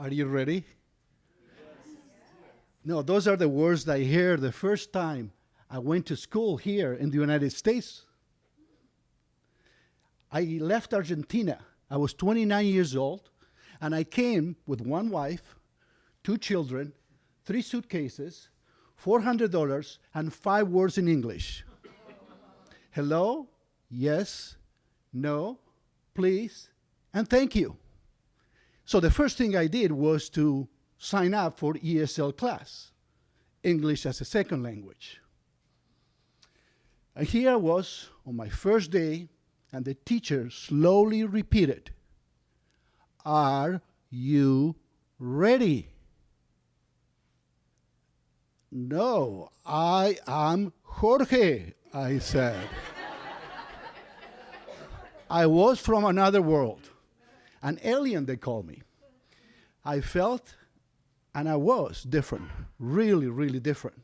Are you ready? No, those are the words that I hear the first time I went to school here in the United States. I left Argentina. I was 29 years old, and I came with one wife, two children, 3 suitcases, $400, and 5 words in English. Hello, yes, no, please, and thank you. So the first thing I did was to sign up for ESL class, English as a second language. And here I was on my first day, and the teacher slowly repeated, "Are you ready?" "No, I am Jorge," I said. I was from another world. An alien, they called me. I felt, and I was different, really, really different.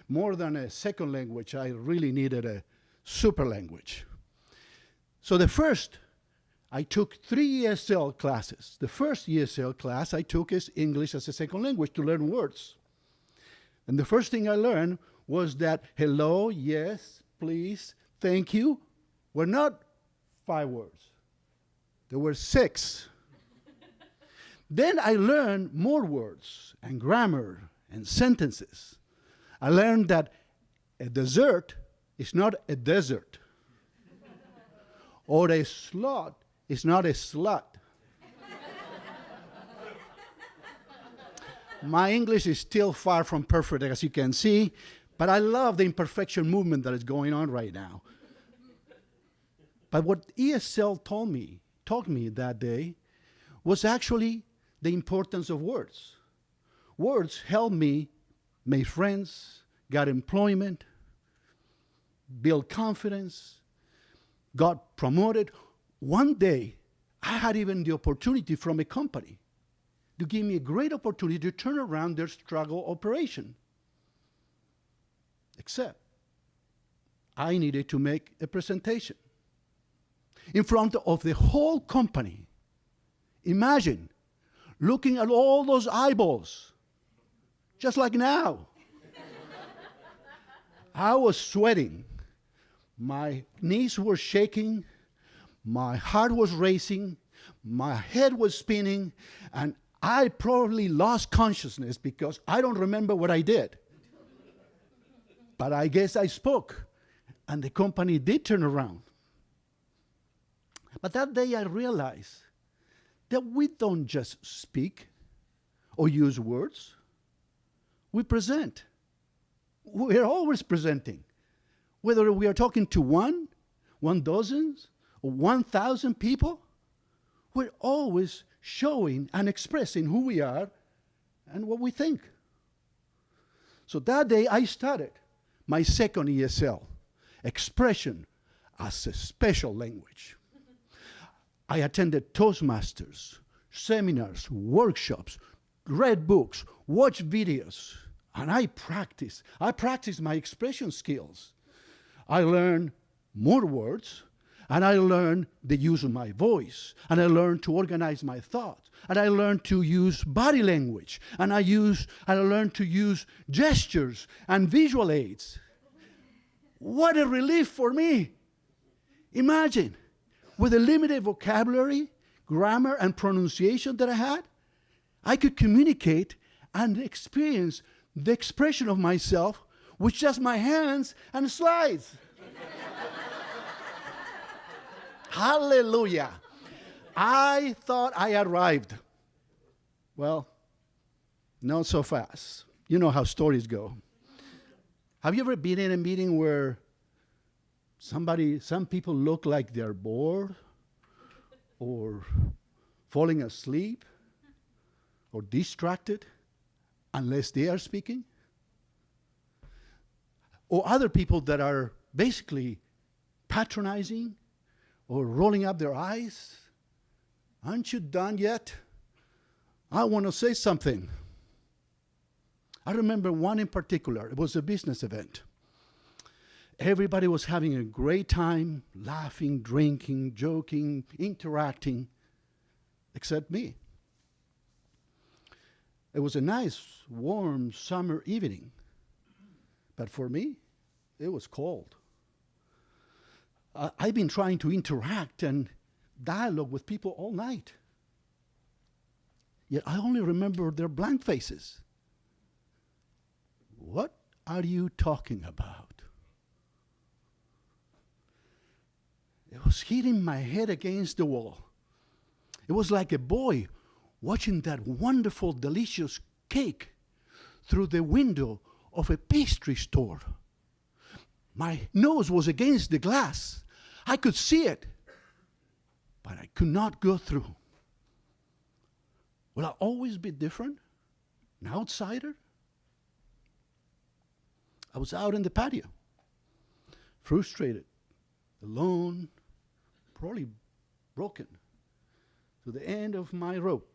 More than a second language, I really needed a super language. So I took 3 ESL classes. The first ESL class I took is English as a second language to learn words. And the first thing I learned was that hello, yes, please, thank you were not 5 words. There were 6. Then I learned more words and grammar and sentences. I learned that a dessert is not a desert. Or a slut is not a slut. My English is still far from perfect, as you can see, but I love the imperfection movement that is going on right now. But what ESL taught me that day was actually the importance of words. Words helped me make friends, got employment, build confidence, got promoted. One day, I had even the opportunity from a company to give me a great opportunity to turn around their struggle operation. Except, I needed to make a presentation in front of the whole company. Imagine looking at all those eyeballs, just like now. I was sweating. My knees were shaking. My heart was racing. My head was spinning. And I probably lost consciousness because I don't remember what I did. But I guess I spoke, and the company did turn around. But that day I realized that we don't just speak or use words. We present. We're always presenting. Whether we are talking to 1 dozen, or 1,000 people, we're always showing and expressing who we are and what we think. So that day I started my second ESL, expression as a special language. I attended Toastmasters, seminars, workshops, read books, watched videos, and I practiced my expression skills. I learned more words, and I learned the use of my voice, and I learned to organize my thoughts, and I learned to use body language, and I learned to use gestures and visual aids. What a relief for me. Imagine, with the limited vocabulary, grammar, and pronunciation that I had, I could communicate and experience the expression of myself with just my hands and slides. Hallelujah. I thought I arrived. Well, not so fast. You know how stories go. Have you ever been in a meeting where some people look like they're bored or falling asleep or distracted unless they are speaking? Or other people that are basically patronizing or rolling up their eyes? Aren't you done yet? I want to say something. I remember one in particular. It was a business event. Everybody was having a great time, laughing, drinking, joking, interacting, except me. It was a nice, warm summer evening. But for me, it was cold. I've been trying to interact and dialogue with people all night. Yet I only remember their blank faces. What are you talking about? It was hitting my head against the wall. It was like a boy watching that wonderful, delicious cake through the window of a pastry store. My nose was against the glass. I could see it, but I could not go through. Will I always be different? An outsider? I was out in the patio, frustrated, alone, probably broken, to the end of my rope,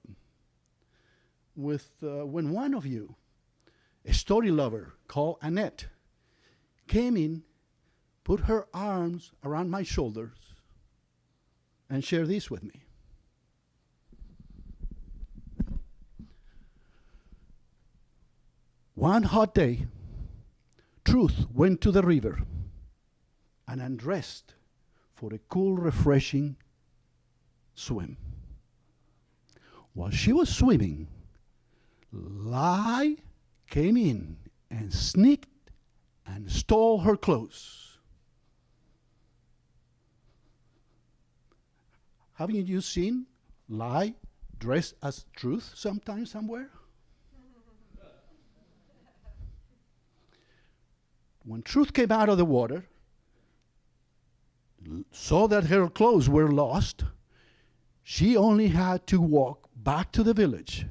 when one of you, a story lover called Annette, came in, put her arms around my shoulders, and shared this with me. One hot day, Truth went to the river and undressed for a cool, refreshing swim. While she was swimming, Lie came in and sneaked and stole her clothes. Haven't you seen Lie dressed as Truth sometime, somewhere? When Truth came out of the water, saw that her clothes were lost, she only had to walk back to the village,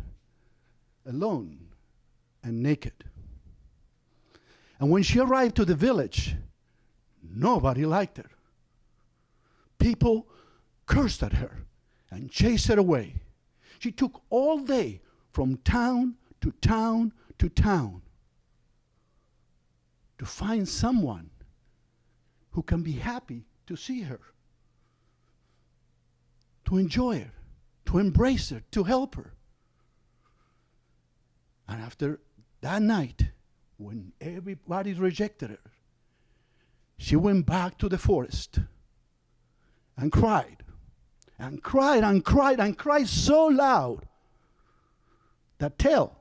alone and naked. And when she arrived to the village, nobody liked her. People cursed at her and chased her away. She took all day from town to town to town to find someone who can be happy to see her, to enjoy her, to embrace her, to help her. And after that night, when everybody rejected her, she went back to the forest and cried and cried and cried and cried so loud that Tell,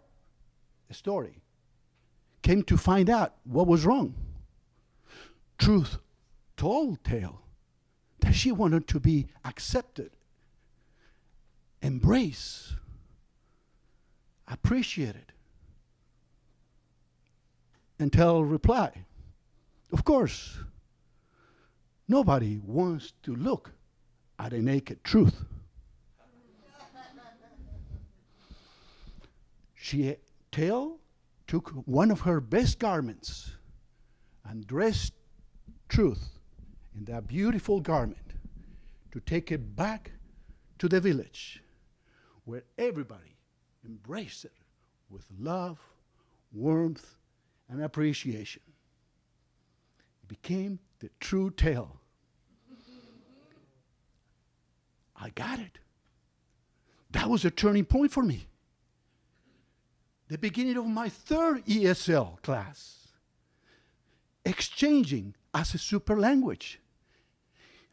a story, came to find out what was wrong. Truth told Tale that she wanted to be accepted, embraced, appreciated. And Tale replied, of course, nobody wants to look at a naked Truth. Tale took one of her best garments and dressed Truth in that beautiful garment to take it back to the village where everybody embraced her with love, warmth, and appreciation. It became the true Tale. I got it. That was a turning point for me. The beginning of my third ESL class, exchanging as a super language.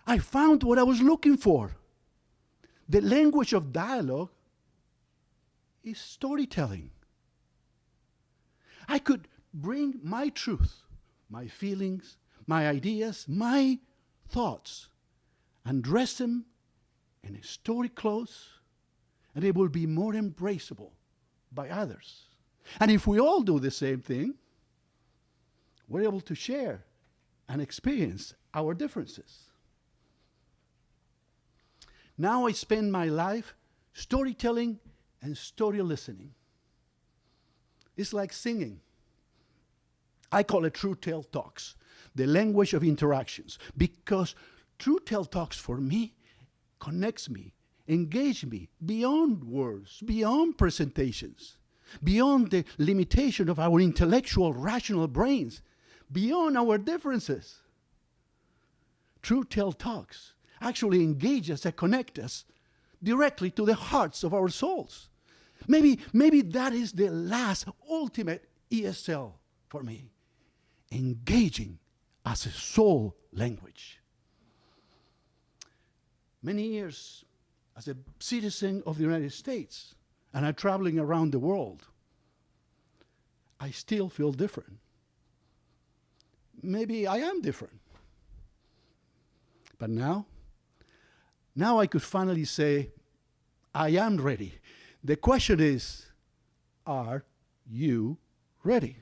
I found what I was looking for. The language of dialogue is storytelling. I could bring my truth, my feelings, my ideas, my thoughts, and dress them in a story clothes, and it will be more embraceable by others. And if we all do the same thing, we're able to share and experience our differences. Now I spend my life storytelling and story listening. It's like singing. I call it True Tale Talks, the language of interactions, because True Tale Talks for me connects me, engage me beyond words, beyond presentations, beyond the limitation of our intellectual, rational brains, beyond our differences. True Tale Talks actually engage us and connect us directly to the hearts of our souls, Maybe that is the last ultimate ESL for me. Engaging as a sole language. Many years as a citizen of the United States, and I'm traveling around the world, I still feel different. Maybe I am different. But now I could finally say, I am ready. The question is, are you ready?